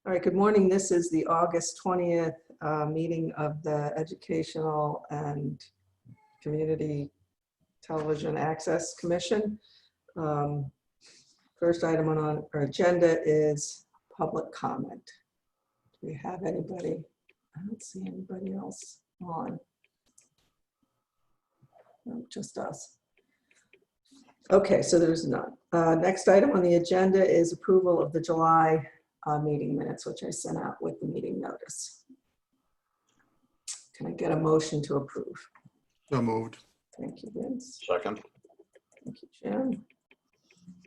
All right, good morning. This is the August 20th meeting of the Educational and Community Television Access Commission. First item on our agenda is public comment. Do we have anybody? I don't see anybody else on. No, just us. Okay, so there's none. Next item on the agenda is approval of the July meeting minutes, which I sent out with the meeting notice. Can I get a motion to approve? So moved. Thank you, Vince. Second. Thank you, Jim.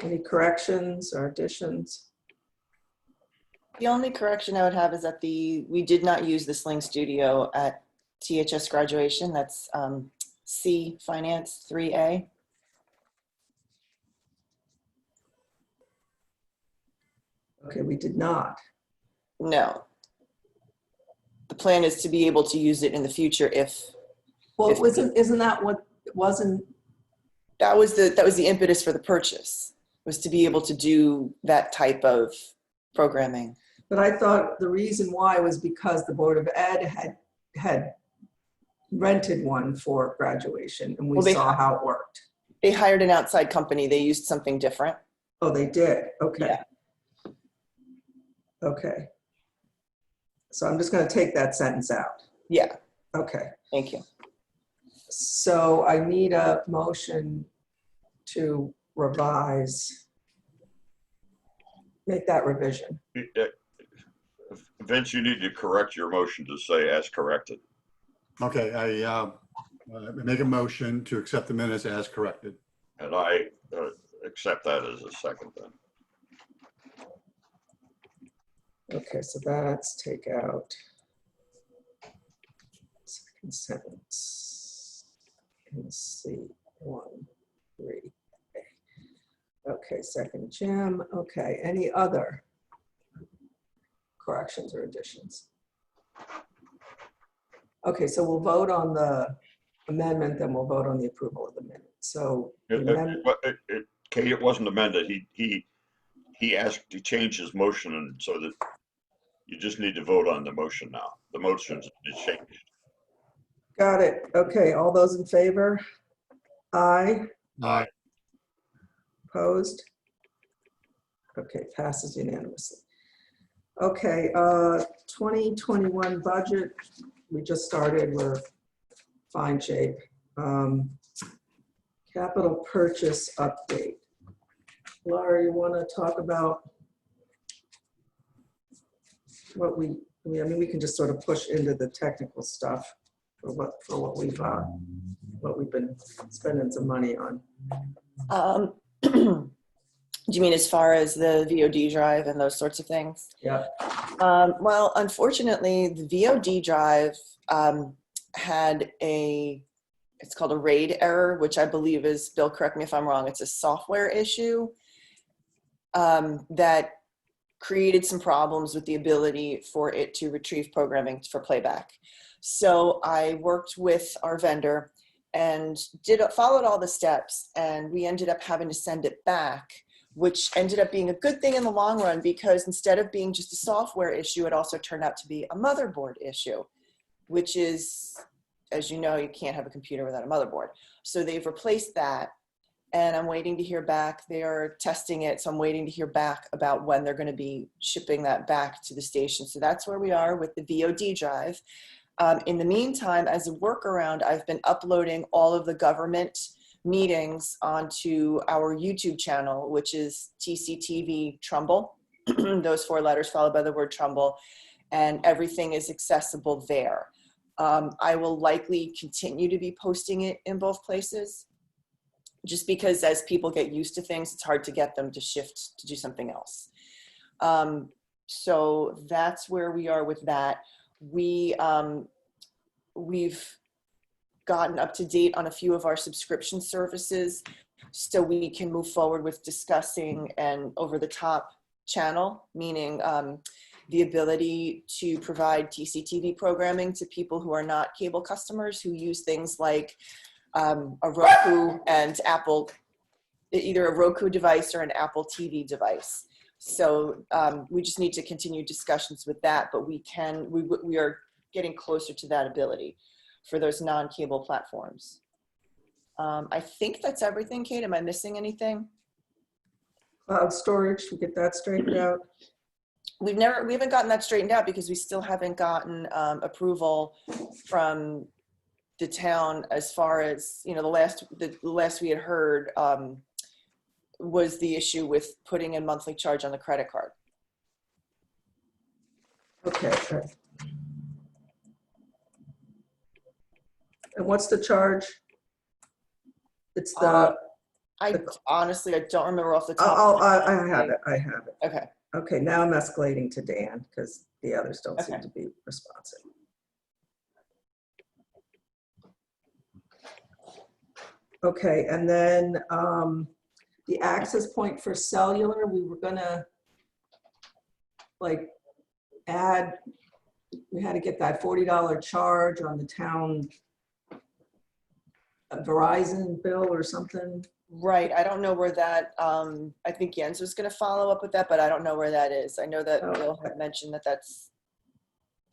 Any corrections or additions? The only correction I would have is that we did not use the Sling Studio at THS graduation. That's C Finance 3A. Okay, we did not. No. The plan is to be able to use it in the future if. Well, isn't that what wasn't? That was the impetus for the purchase, was to be able to do that type of programming. But I thought the reason why was because the Board of Ed had rented one for graduation, and we saw how it worked. They hired an outside company. They used something different. Oh, they did. Okay. Yeah. Okay. So I'm just going to take that sentence out. Yeah. Okay. Thank you. So I need a motion to revise, make that revision. Vince, you need to correct your motion to say as corrected. Okay, I make a motion to accept the minutes as corrected. And I accept that as a second then. Okay, so that's take out second sentence in C1, 3. Okay, second Jim. Okay, any other corrections or additions? Okay, so we'll vote on the amendment, then we'll vote on the approval of the minute. So Kate, it wasn't amended. He asked to change his motion, and so that you just need to vote on the motion now. The motion is changed. got it. Okay, all those in favor? Aye. Aye. Opposed? Okay, passes unanimously. Okay, 2021 budget. We just started. We're fine shape. Capital purchase update. Laura, you want to talk about what I mean, we can just sort of push into the technical stuff for what we've been spending some money on. Do you mean as far as the VOD drive and those sorts of things? Yeah. Well, unfortunately, the VOD drive had it's called a RAID error, which I believe is, Bill, correct me if I'm wrong, it's a software issue that created some problems with the ability for it to retrieve programming for playback. So I worked with our vendor and followed all the steps, and we ended up having to send it back, which ended up being a good thing in the long run, because instead of being just a software issue, it also turned out to be a motherboard issue, which is, as you know, you can't have a computer without a motherboard. So they've replaced that, and I'm waiting to hear back. They are testing it, so I'm waiting to hear back about when they're going to be shipping that back to the station. So that's where we are with the VOD drive. In the meantime, as a workaround, I've been uploading all of the government meetings onto our YouTube channel, which is TCTV Trumbull, those 4 letters followed by the word Trumbull, and everything is accessible there. I will likely continue to be posting it in both places, just because as people get used to things, it's hard to get them to shift to do something else. So that's where we are with that. We've gotten up to date on a few of our subscription services, so we can move forward with discussing an over-the-top channel, meaning the ability to provide TCTV programming to people who are not cable customers, who use things like a Roku and Apple, either a Roku device or an Apple TV device. So we just need to continue discussions with that, but we are getting closer to that ability for those non-cable platforms. I think that's everything, Kate. Am I missing anything? Cloud storage, we get that straightened out. We haven't gotten that straightened out because we still haven't gotten approval from the town as far as, you know, the last we had heard was the issue with putting a monthly charge on the credit card. Okay. Good. And what's the charge? It's the, Honestly, I don't remember off the top. I have it. I have it. Okay. Okay, now I'm escalating to Dan because the others don't seem Okay. to be responsive. Okay, and then the access point for cellular, we were gonna like add, we had to get that $40 charge on the town Verizon bill or something. Right. I don't know where that, I think Jens was going to follow up with that, but I don't know where that is. I know that Oh, Bill okay. had mentioned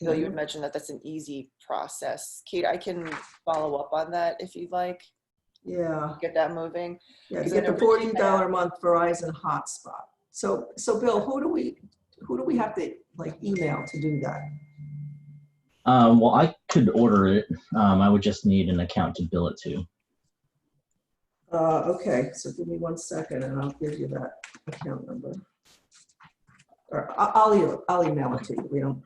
Bill, you had mentioned that that's an easy process. Kate, I can follow up on that if you'd like. Yeah, Get that moving. yeah, to Because I get the know Richie $40 a month Verizon hotspot. So Bill, who do we have to like email to do that? Well, I could order it. I would just need an account to bill it to. Okay, so give me 1 second and I'll give you that account number. Or I'll email it to you. We don't.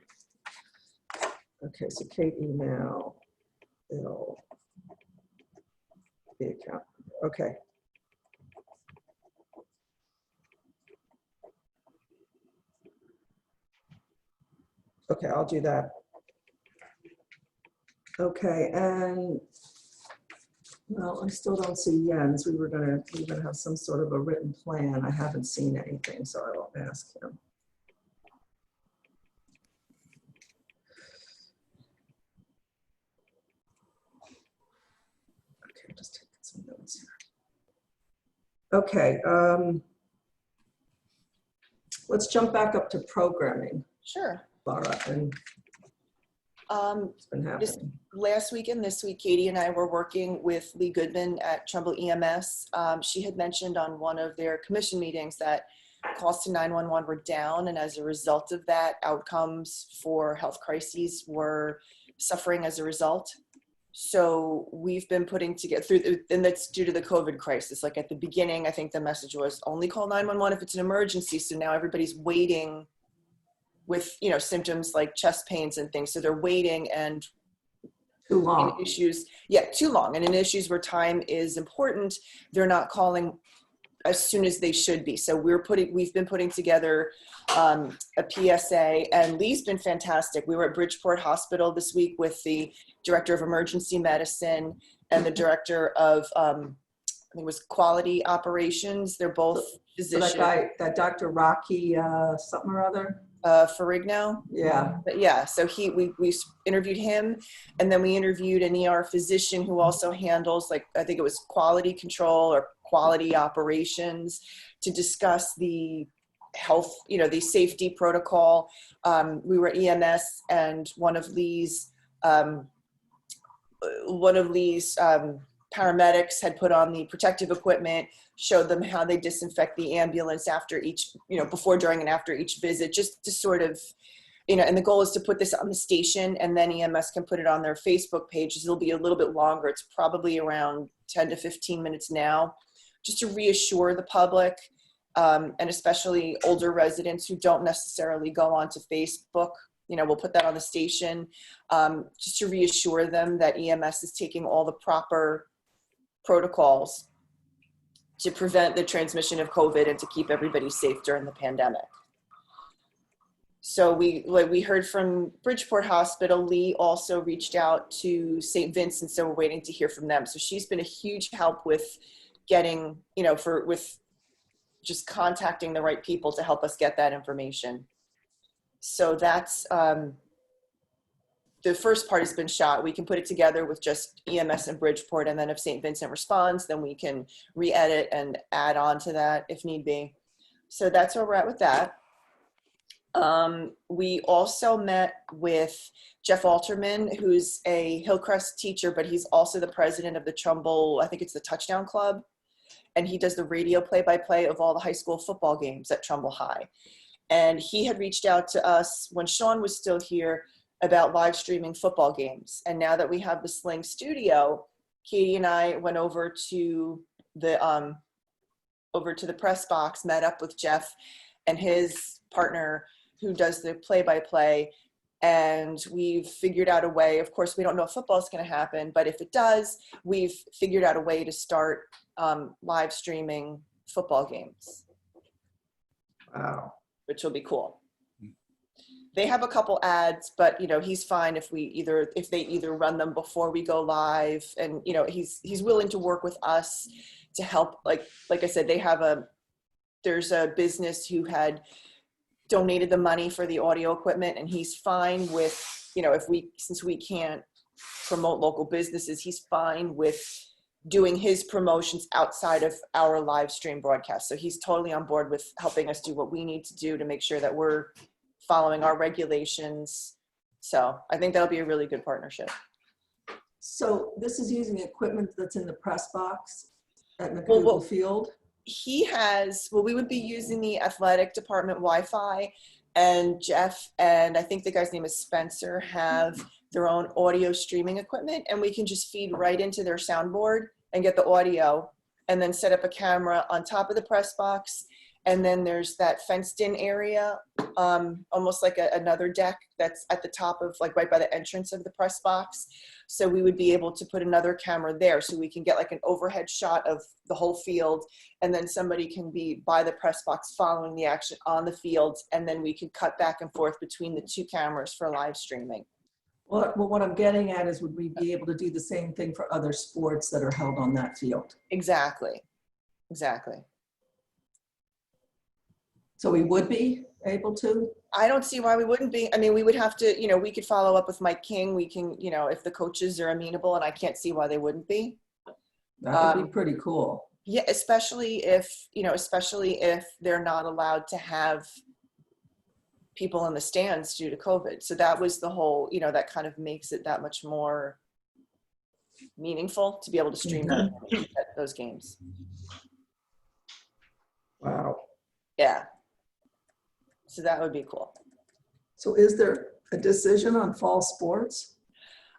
Okay, so Kate email Bill the account. Okay. Okay, I'll do that. Okay, and well, I still don't see Jens. We were gonna have some sort of a written plan. I haven't seen anything, so I won't ask him. Okay, just taking some notes here. Okay, let's jump back up to programming, Sure. Laura, and what's been happening. Last week and this week, Katie and I were working with Lee Goodman at Trumbull EMS. She had mentioned on one of their commission meetings that calls to 911 were down, and as a result of that, outcomes for health crises were suffering as a result. So we've been putting together, and that's due to the COVID crisis. Like at the beginning, I think the message was only call 911 if it's an emergency. So now everybody's waiting with, you know, symptoms like chest pains and things. So they're waiting, and Too long. in issues, too long. And in issues where time is important, they're not calling as soon as they should be. So we've been putting together a PSA, and Lee's been fantastic. We were at Bridgeport Hospital this week with the director of emergency medicine and the director of, I think it was quality operations. They're both physicians. So that guy, that Dr. Rocky, something or other? Ferrigno. Yeah. But yeah, so we interviewed him, and then we interviewed an ER physician who also handles, like, I think it was quality control or quality operations, to discuss the health, you know, the safety protocol. We were EMS, and one of Lee's paramedics had put on the protective equipment, showed them how they disinfect the ambulance after each, you know, before, during, and after each visit, just to sort of, you know, and the goal is to put this on the station, and then EMS can put it on their Facebook pages. It'll be a little bit longer. It's probably around 10 to 15 minutes now, just to reassure the public, and especially older residents who don't necessarily go onto Facebook. You know, we'll put that on the station, just to reassure them that EMS is taking all the proper protocols to prevent the transmission of COVID and to keep everybody safe during the pandemic. So we heard from Bridgeport Hospital. Lee also reached out to St. Vincent, so we're waiting to hear from them. So she's been a huge help with getting, you know, with just contacting the right people to help us get that information. So that's, the first part has been shot. We can put it together with just EMS and Bridgeport, and then if St. Vincent responds, then we can re-edit and add on to that if need be. So that's where we're at with that. We also met with Jeff Alterman, who's a Hillcrest teacher, but he's also the president of the Trumbull, I think it's the Touchdown Club. And he does the radio play-by-play of all the high school football games at Trumbull High. And he had reached out to us when Sean was still here about live streaming football games. And now that we have the Sling studio, Katie and I went over to the press box, met up with Jeff and his partner who does the play-by-play, and we've figured out a way. Of course, we don't know if football is going to happen, but if it does, we've figured out a way to start live streaming football games. Wow. Which will be cool. They have a couple ads, but he's fine if they either run them before we go live, and he's willing to work with us to help. Like I said, there's a business who had donated the money for the audio equipment, and he's fine with, since we can't promote local businesses, he's fine with doing his promotions outside of our live stream broadcast. So he's totally on board with helping us do what we need to do to make sure that we're following our regulations. So I think that'll be a really good partnership. So this is using equipment that's in the press box at McDougal Field? We would be using the athletic department Wi-Fi, and Jeff and I think the guy's name is Spencer have their own audio streaming equipment, and we can just feed right into their soundboard and get the audio, and then set up a camera on top of the press box. And then there's that fenced in area, almost like another deck that's at the top of, like, right by the entrance of the press box. So we would be able to put another camera there so we can get like an overhead shot of the whole field, and then somebody can be by the press box following the action on the field, and then we can cut back and forth between the two cameras for live streaming. Well, what I'm getting at is, would we be able to do the same thing for other sports that are held on that field? Exactly. So we would be able to? I don't see why we wouldn't be. I mean, we would have to, we could follow up with Mike King. We can, if the coaches are amenable, and I can't see why they wouldn't be. That would be pretty cool. Yeah, especially if they're not allowed to have people in the stands due to COVID. So that was the whole, that kind of makes it that much more meaningful to be able to stream those games. Wow. Yeah. So that would be cool. So is there a decision on fall sports?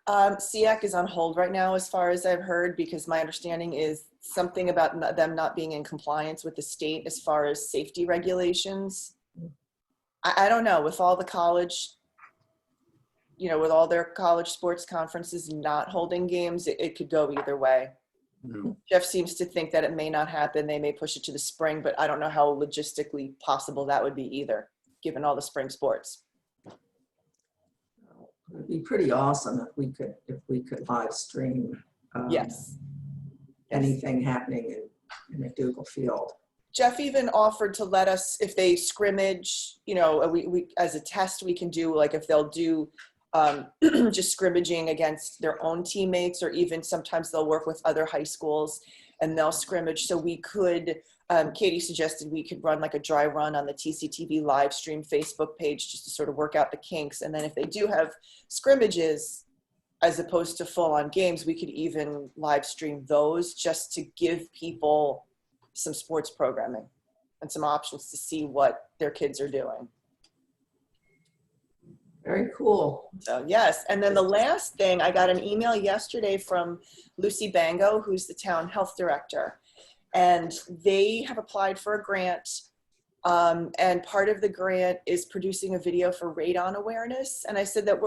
SEAC is on hold right now, as far as I've heard, because my understanding is something about them not being in compliance with the state as far as safety regulations. I don't know, with all the college, with all their college sports conferences not holding games, it could go either way. No. Jeff seems to think that it may not happen. They may push it to the spring, but I don't know how logistically possible that would be either, given all the spring sports. It'd be pretty awesome if we could live stream Yes. anything happening in McDougal Field. Jeff even offered to let us, if they scrimmage, we as a test, we can do, like, if they'll do just scrimmaging against their own teammates, or even sometimes they'll work with other high schools and they'll scrimmage. So we could, Katie suggested we could run like a dry run on the TCTV live stream Facebook page just to sort of work out the kinks. And then if they do have scrimmages, as opposed to full on games, we could even live stream those just to give people some sports programming and some options to see what their kids are doing. Very cool. So yes, and then the last thing, I got an email yesterday from Lucy Bango, who's the town health director, and they have applied for a grant, and part of the grant is producing a video for radon awareness. And I said that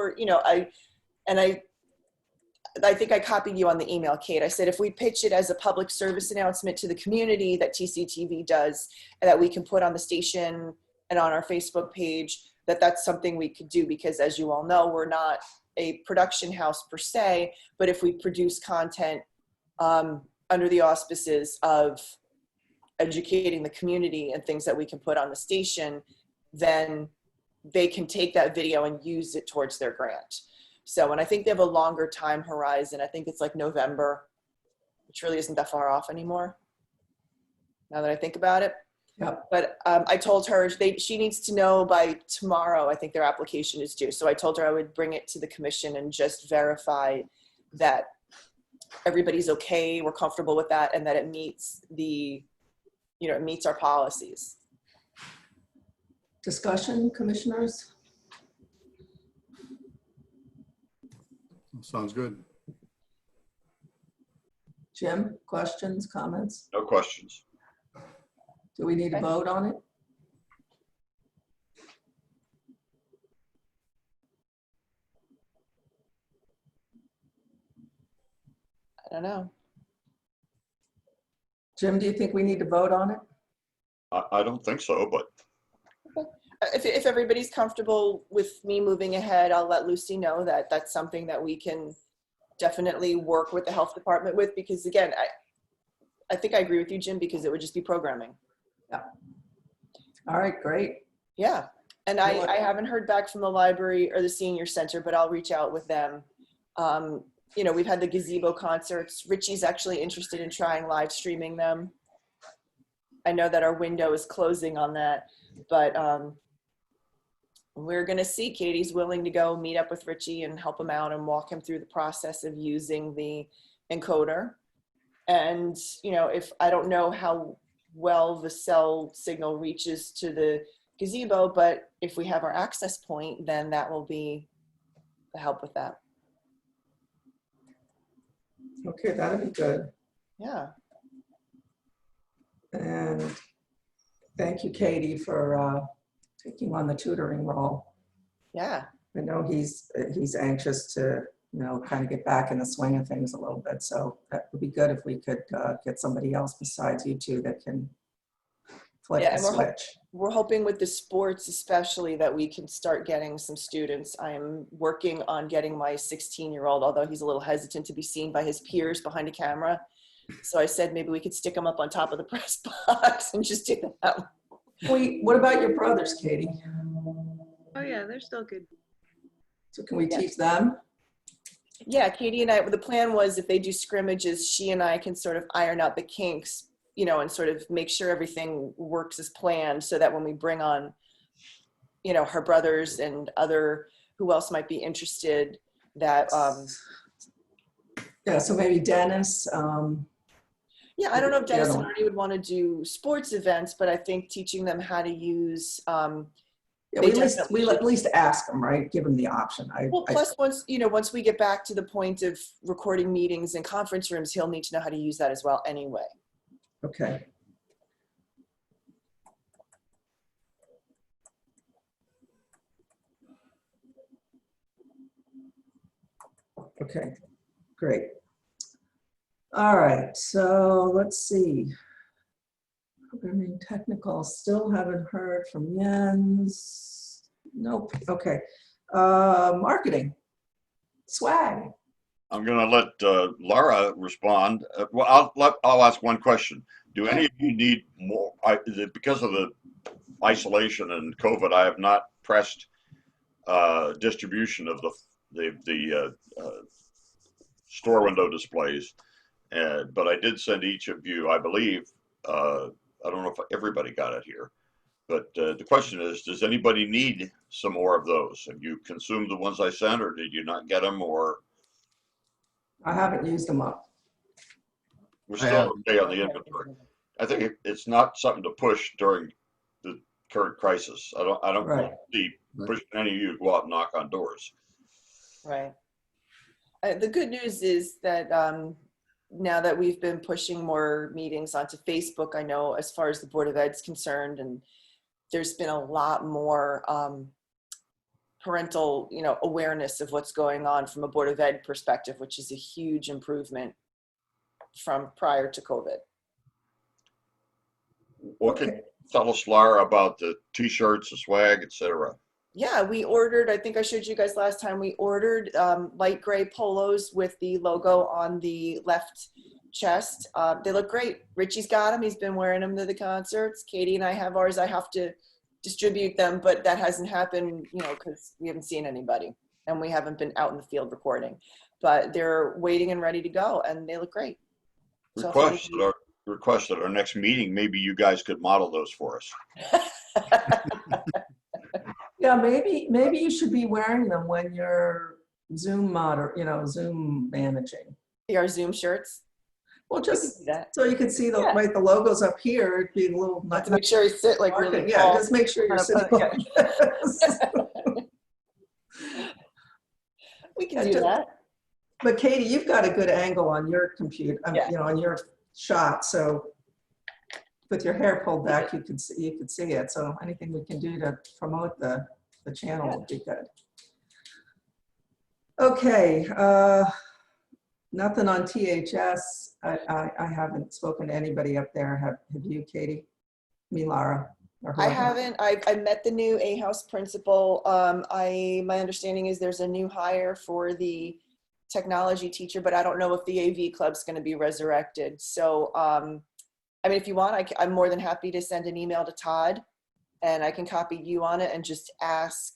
I think I copied you on the email, Kate. I said if we pitch it as a public service announcement to the community that TCTV does, and that we can put on the station and on our Facebook page, that's something we could do, because as you all know, we're not a production house per se, but if we produce content under the auspices of educating the community and things that we can put on the station, then they can take that video and use it towards their grant. So, and I think they have a longer time horizon. I think it's like November, which really isn't that far off anymore, now that I think about it. Yep. But I told her she needs to know by tomorrow. I think their application is due. So I told her I would bring it to the commission and just verify that everybody's okay, we're comfortable with that, and that it meets it meets our policies. Discussion, commissioners? Sounds good. Jim, questions, comments? No questions. Do we need to Okay. vote on it? I don't know. Jim, do you think we need to vote on it? I don't think so, but If everybody's comfortable with me moving ahead, I'll let Lucy know that that's something that we can definitely work with the health department with, because again, I think I agree with you, Jim, because it would just be programming. All right, great. Yeah. And Well, I haven't heard back from the library or the senior center, but I'll reach out with them. We've had the gazebo concerts. Richie's actually interested in trying live streaming them. I know that our window is closing on that, but we're going to see. Katie's willing to go meet up with Richie and help him out and walk him through the process of using the encoder. And, if I don't know how well the cell signal reaches to the gazebo, but if we have our access point, then that will be the help with that. Okay, that'll be good. Yeah. And thank you, Katie, for taking on the tutoring role. Yeah. I know he's anxious to, kind of get back in the swing of things a little bit. So that would be good if we could get somebody else besides you two that can flip Yeah, the and switch. We're hoping with the sports especially that we can start getting some students. I'm working on getting my 16-year-old, although he's a little hesitant to be seen by his peers behind a camera. So I said maybe we could stick him up on top of the press box and just do that. What about your brothers, Katie? Oh yeah, they're still good. So can we Yeah. teach them? Yeah, Katie and I, the plan was if they do scrimmages, she and I can sort of iron out the kinks, and sort of make sure everything works as planned so that when we bring on, her brothers and who else might be interested, that, Yeah, so maybe Dennis. yeah, I don't know if Dennis and Yeah. Arnie would want to do sports events, but I think teaching them how to use, Yeah, They we at least ask them, right? Give them the option. plus once we get back to the point of recording meetings in conference rooms, he'll need to know how to use that as well anyway. Okay. Okay, great. All right, so let's see. Programming technical, still haven't heard from Jens. Nope, okay. Marketing, swag. I'm going to let Laura respond. Well, I'll ask one question. Do any of you need more? Is it because of the isolation and COVID? I have not pressed distribution of the store window displays, but I did send each of you, I believe. I don't know if everybody got it here, but the question is, does anybody need some more of those? Have you consumed the ones I sent, or did you not get them, or? I haven't used them up. We're I still have. okay on the inventory. I think it's not something to push during the current crisis. I don't Right. see pushing any of you to go out and knock on doors. Right. The good news is that now that we've been pushing more meetings onto Facebook, I know as far as the Board of Ed's concerned, and there's been a lot more parental, awareness of what's going on from a Board of Ed perspective, which is a huge improvement from prior to COVID. What can you tell us, Laura, about the T-shirts, the swag, etc.? Yeah, we ordered, I think I showed you guys last time, we ordered light gray polos with the logo on the left chest. They look great. Richie's got them. He's been wearing them to the concerts. Katie and I have ours. I have to distribute them, but that hasn't happened, because we haven't seen anybody and we haven't been out in the field recording. But they're waiting and ready to go, and they look great. So Requests request at our next meeting, maybe you guys could model those for us. Yeah, maybe you should be wearing them when you're Zoom Zoom managing. Our Zoom shirts. Well, We can just do that. so you can see Yeah. the logos up here, it'd be a little. Have to make sure you sit like really Yeah, tall. just make sure you're sitting Yeah. like this. We can Yeah, do just- that. But Katie, you've got a good angle on your computer, Yeah. on your shot. So with your hair pulled back, you could see it. So anything we can do to promote the channel would be good. Okay, nothing on THS. I haven't spoken to anybody up there. Have you, Katie? Me, Lara? Or I whoever? haven't. I met the new A-house principal. My understanding is there's a new hire for the technology teacher, but I don't know if the AV club's going to be resurrected. So, I mean, if you want, I'm more than happy to send an email to Todd, and I can copy you on it and just ask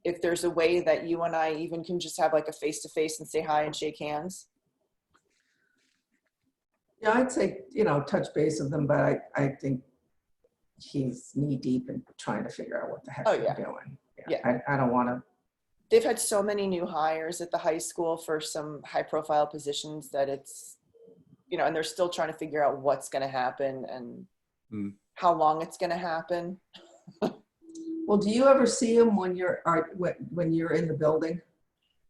if there's a way that you and I even can just have like a face-to-face and say hi and shake hands. Yeah, I'd say, touch base with them, but I think he's knee deep in trying to figure out what the heck Oh, they're yeah. doing. Yeah. I don't want to. They've had so many new hires at the high school for some high-profile positions that it's, and they're still trying to figure out what's going to happen and how long it's going to happen. Well, do you ever see them when you're in the building?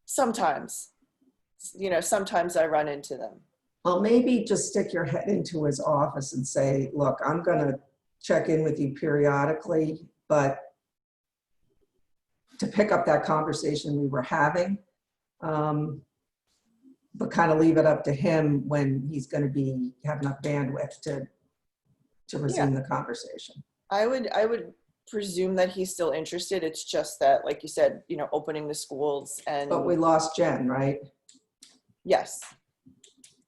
Sometimes, sometimes I run into them. Well, maybe just stick your head into his office and say, look, I'm going to check in with you periodically, but to pick up that conversation we were having, but kind of leave it up to him when he's going to have enough bandwidth to resume the conversation. I would presume that he's still interested. It's just that, like you said, opening the schools and. But we lost Jen, right? Yes.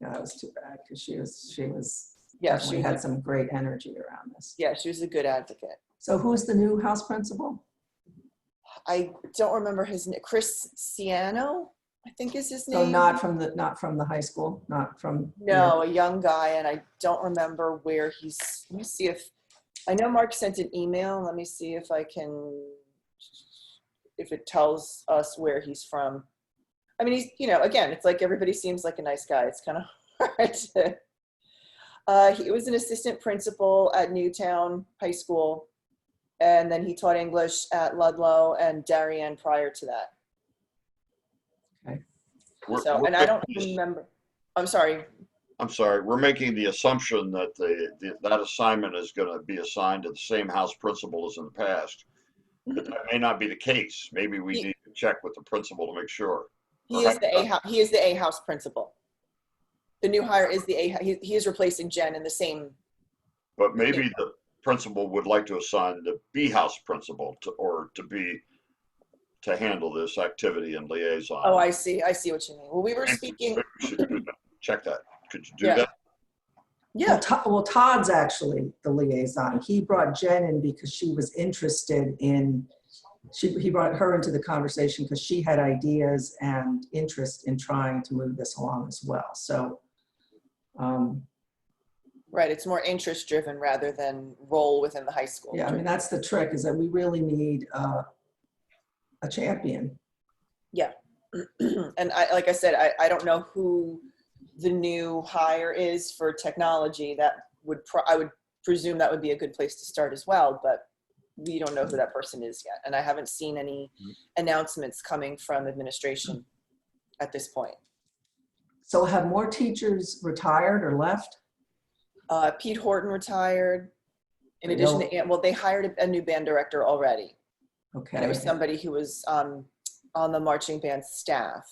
Yeah, that was too bad because she was Yeah, definitely had some great energy around this. Yeah, she was a good advocate. So who's the new house principal? I don't remember his name. Chris Ciano, I think is his name. So not from the high school, not from. No, a young guy, and I don't remember where he's. Let me see if I know Mark sent an email. Let me see if it tells us where he's from. I mean, he's, again, it's like everybody seems like a nice guy. It's kind of hard to. He was an assistant principal at Newtown High School, and then he taught English at Ludlow and Darien prior to that. Okay. And I don't remember. I'm sorry. We're making the assumption that that assignment is going to be assigned to the same house principal as in the past. But that may not be the case. Maybe we need to check with the principal to make sure. He is the A-house principal. The new hire is the he is replacing Jen in the same. But maybe the principal would like to assign the B-house principal to handle this activity and liaison. Oh, I see what you mean. Well, we were speaking. Maybe we should do that. Check that. Could you do Yeah. that? Yeah. Well, Todd's actually the liaison. He brought Jen in because she was interested in. He brought her into the conversation because she had ideas and interest in trying to move this along as well. So. Right. It's more interest driven rather than role within the high school. Yeah, I mean, that's the trick, is that we really need a champion. Yeah. And like I said, I don't know who the new hire is for technology. That I would presume that would be a good place to start as well, but we don't know who that person is yet. And I haven't seen any announcements coming from administration at this point. So have more teachers retired or left? Pete Horton retired. In addition to, they hired a new band director already. Okay. And it was somebody who was on the marching band staff.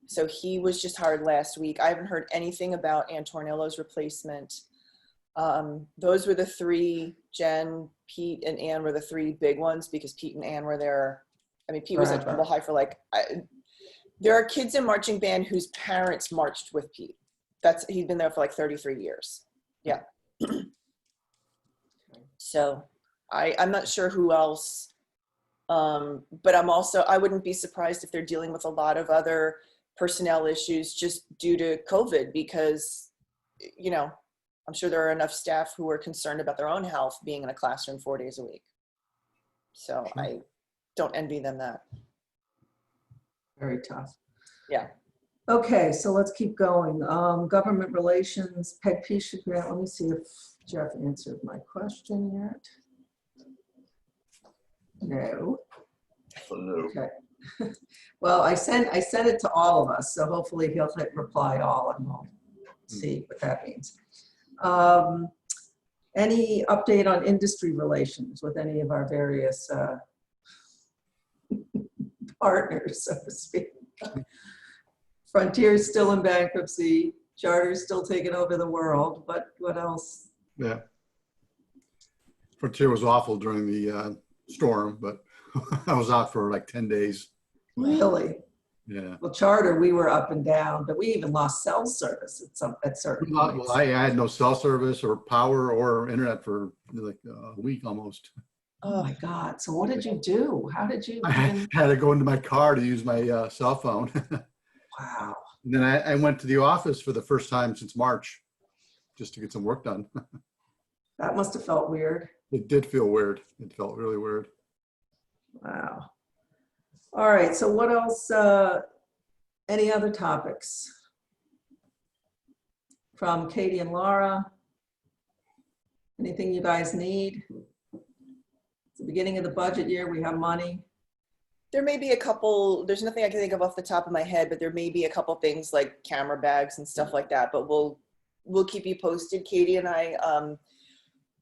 So he was just hired last week. I haven't heard anything about Ann Tornillo's replacement. Those were the three, Jen, Pete, and Ann were the three big ones because Pete and Ann were there. I mean, Pete was at Trumbull High for there are kids in marching band whose parents marched with Pete. He's been there for like 33 years. Yeah. So I'm not sure who else, but I wouldn't be surprised if they're dealing with a lot of other personnel issues just due to COVID because, I'm sure there are enough staff who are concerned about their own health being in a classroom 4 days a week. So Sure. I don't envy them that. Very tough. Yeah. Okay, so let's keep going. Government relations, Peg Pisha grant. Let me see if Jeff answered my question yet. No. So, no. Okay. Well, I sent it to all of us, so hopefully he'll hit reply all and we'll see what that means. Any update on industry relations with any of our various partners, so to speak? Frontier's still in bankruptcy, Charter's still taking over the world, but what else? Yeah. Frontier was awful during the storm, but I was out for like 10 days. Really? Yeah. Well, Charter, we were up and down, but we even lost cell service at certain Well, points. I had no cell service or power or internet for like a week almost. Oh my God. So what did you do? How did you I even, had to go into my car to use my cell phone. wow. And then I went to the office for the first time since March just to get some work done. That must have felt weird. It did feel weird. It felt really weird. Wow. All right, so what else, any other topics? From Katie and Laura? Anything you guys need? It's the beginning of the budget year, we have money. There may be a couple, there's nothing I can think of off the top of my head, but there may be a couple things like camera bags and stuff like that, but we'll keep you posted. Katie and I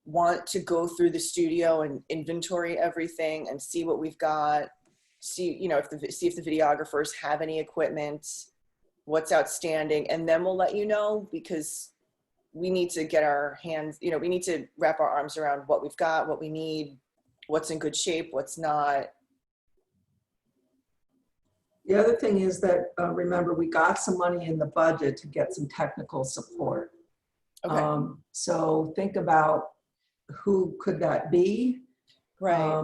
want to go through the studio and inventory everything and see what we've got. See if the videographers have any equipment, what's outstanding, and then we'll let you know, because we need to get our hands, we need to wrap our arms around what we've got, what we need, what's in good shape, what's not. The other thing is that, remember, we got some money in the budget to get some technical support. Okay. So think about who could that be? Right.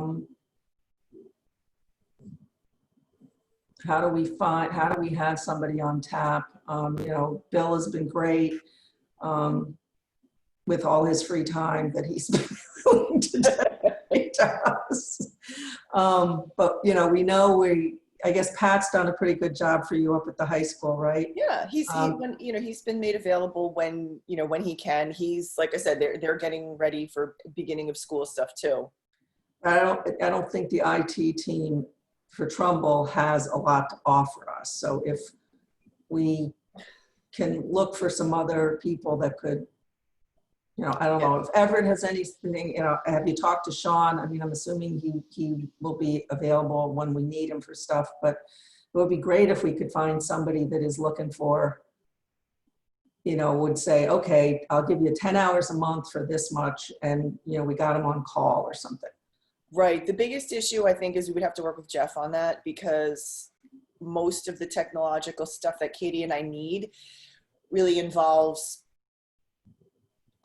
How do we have somebody on tap? Bill has been great with all his free time that he's been willing to dedicate to us. But we know I guess Pat's done a pretty good job for you up at the high school, right? Yeah, he's been made available when he can. He's, like I said, they're getting ready for beginning of school stuff too. I don't think the IT team for Trumbull has a lot to offer us. So if we can look for some other people that could, I don't know if Everett has anything, have you talked to Sean? I mean, I'm assuming he will be available when we need him for stuff, but it would be great if we could find somebody that is looking for, would say, okay, I'll give you 10 hours a month for this much. And, we got him on call or something. Right. The biggest issue, I think, is we would have to work with Jeff on that, because most of the technological stuff that Katie and I need really involves,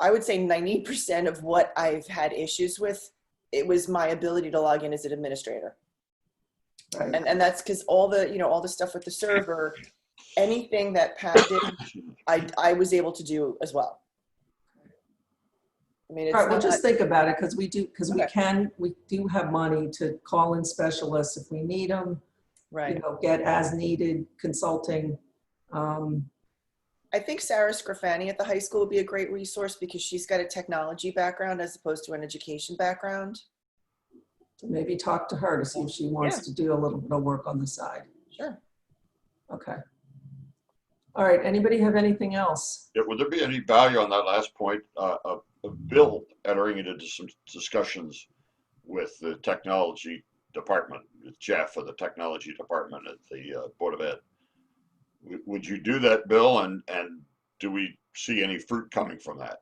I would say 90% of what I've had issues with, it was my ability to log in as an administrator. Right. And that's because all the stuff with the server, anything that Pat did, I was able to do as well. I mean, it's all right, well, not, just think about it, because we do Okay. we do have money to call in specialists if we need them. right. Get as needed consulting. I think Sarah Scrafani at the high school would be a great resource, because she's got a technology background as opposed to an education background. Maybe talk to her to see if she wants to do a little bit of work on the side. Sure. Okay. All right, anybody have anything else? Yeah, would there be any value on that last point of Bill entering into some discussions with the technology department, with Jeff of the technology department at the Board of Ed? Would you do that, Bill? And do we see any fruit coming from that?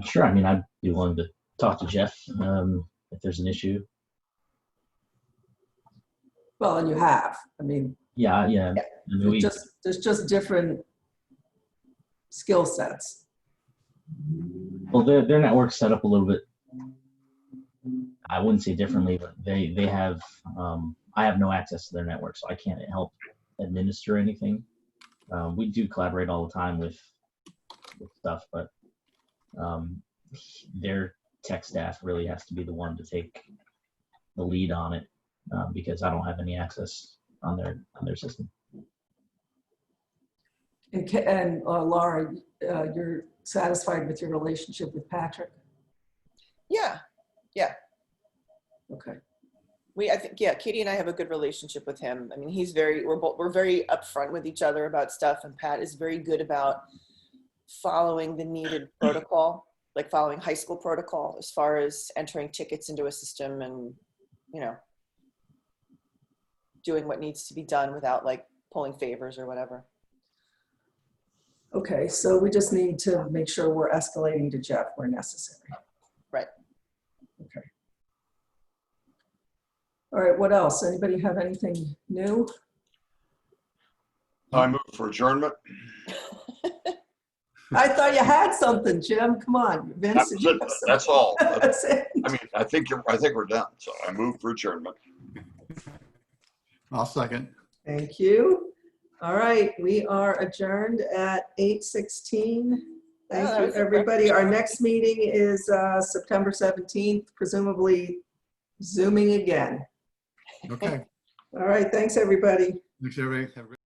Sure. I mean, I'd be willing to talk to Jeff if there's an issue. Well, and you have. I mean, Yeah. I mean, there's just different skill sets. well, their network's set up a little bit. I wouldn't say differently, but they have. I have no access to their network, so I can't help administer anything. We do collaborate all the time with with stuff, but their tech staff really has to be the one to take the lead on it because I don't have any access on their system. And Laura, you're satisfied with your relationship with Patrick? Yeah. Okay. I think, yeah, Katie and I have a good relationship with him. I mean, we're very upfront with each other about stuff, and Pat is very good about following the needed protocol, like following high school protocol as far as entering tickets into a system and, you know, doing what needs to be done without like pulling favors or whatever. Okay, so we just need to make sure we're escalating to Jeff where necessary. Right. Okay. All right, what else? Anybody have anything new? I move for adjournment. I thought you had something, Jim. Come on, Vince. Did you have something? That's all. That's it. I mean, I think we're done. So I move for adjournment. I'll second. Thank you. All right, we are adjourned at 8:16. Thank that you, was everybody. Our next meeting is September 17th, presumably Zooming again. Okay. All right, thanks, everybody. Thanks, everybody. Have a great